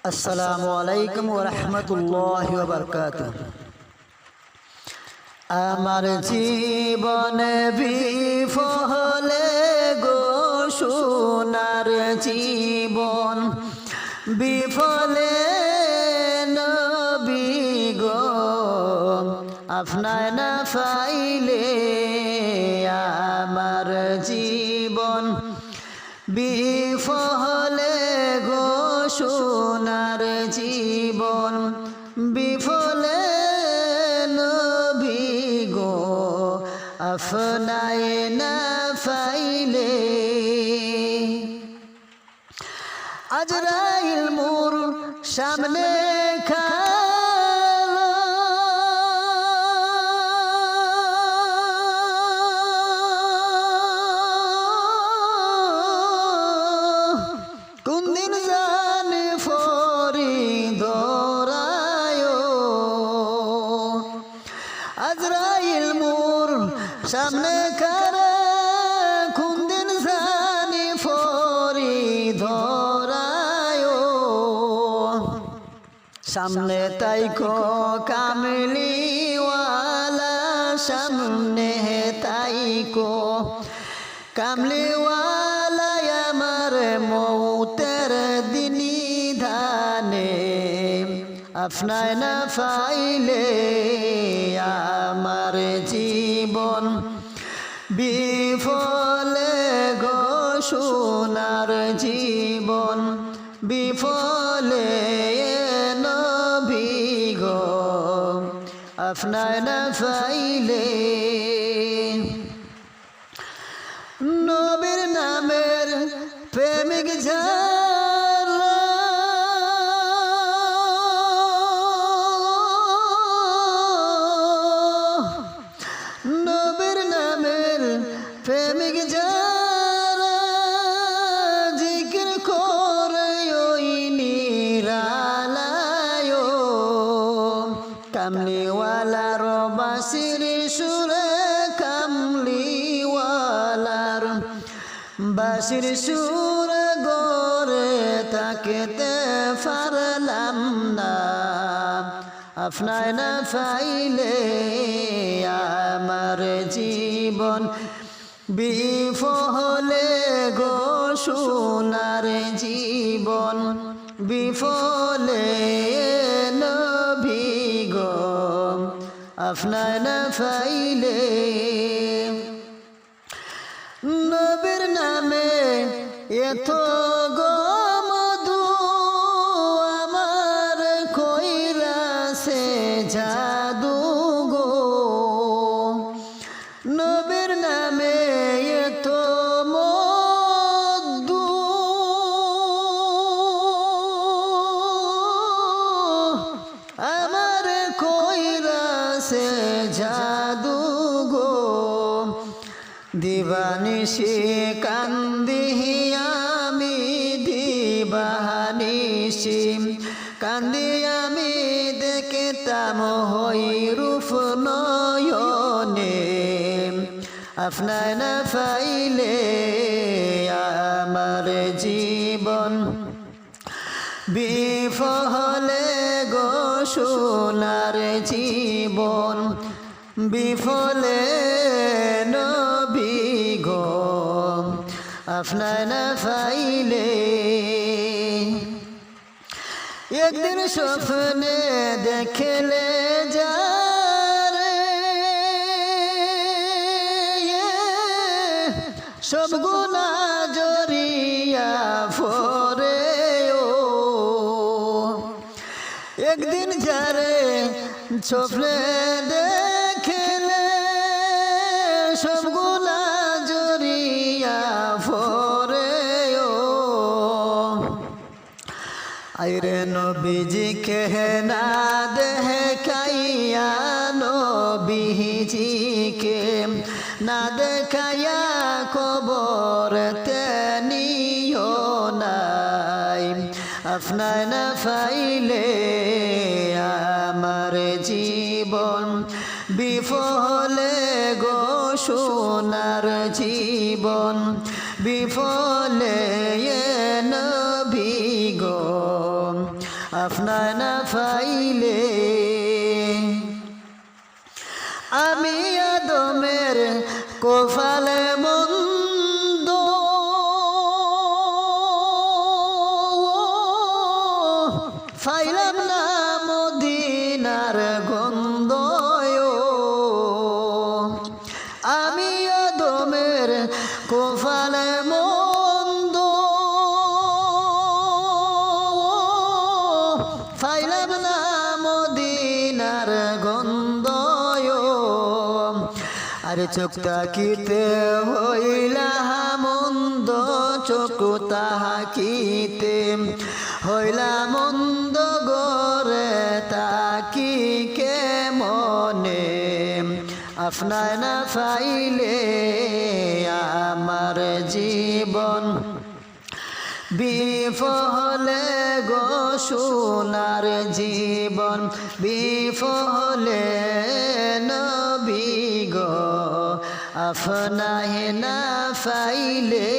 আসসালামু আলাইকুম ওয়া রাহমাতুল্লাহি ওয়া বারাকাতুহু। আমার জীবনে বিফলে গো সোনার জীবন বিফলে নবী গো আপনার না পাইলে আমার জীবন বিফলে গো সোনার জীবন বিফলে নবী গো আপনায় না পাইলে আজরাইল মোর সামনে কোন দিন জানে ফরি ধরায় আজরাইল মোর সামনে কারা কোন দিন জানি ফরি ধরায় সামনে তাইকো কামলিওয়ালা সামনে তাইকো কামলিওয়ালা আমার মৌতের দিনী ধানে আপনায় না পাইলে আমার জীবন বিফলে গো সোনার জীবন বিফলে নবী গো আপনায় না পাইলে নবীর নামের প্রেমিক যারা নবীর নামের প্রেমিক যারা জিকির করে ওই নিরালায় কামলিওয়ালার বাঁশির সুরে কামলিওয়ালার বাঁশির সুর গরে তাকেতে পারলাম না আপনায় না পাইলে আমার জীবন বিফলে গো সোনার জীবন বিফলে নবী গো আপনায় না পাইলে নবীর নামে এত গো মধু আমার কইরাছে জাদু গো নবীর নামে এত মধু আমার কইরাছে জাদু গো দিবানিশি কান্দি আমি দিবানিশি কান্দি আমি দেখতাম হই রূপ নয়নে আপনায় না পাইলে আমার জীবন বিফলে গো সোনার জীবন বিফলে নবী গো আপনায় না পাইলে একদিন স্বপ্নে দেখলে যারে সব গুনাহ জড়িয়া পড়ে একদিন যারে স্বপ্নে দেখলে সব গুনাহ জড়িয়া পড়ে আইরে নবীজি কে না দেখাইয়া নবীজি কে না দেখাইয়া কবর নিও নাই আপনায় না পাইলে আমার জীবন বিফলে গো সোনার জীবন বিফলে নবী গো আপনায় না পাইলে আমি আদমের কপালে মন্দ পাইলাম না মদিনার গন্ধ আমি আদমের কপালে মন্দ পাইলাম না মদিনার গন্ধ আরে চোখ তাকিতে হইলা মন্দ চোখ তাকিতে হইলা মন্দ গরে তাকি কে মনে আপনায় না পাইলে আমার জীবন বিফলে গো সোনার জীবন বিফলে নবী গো আপনায় না পাইলে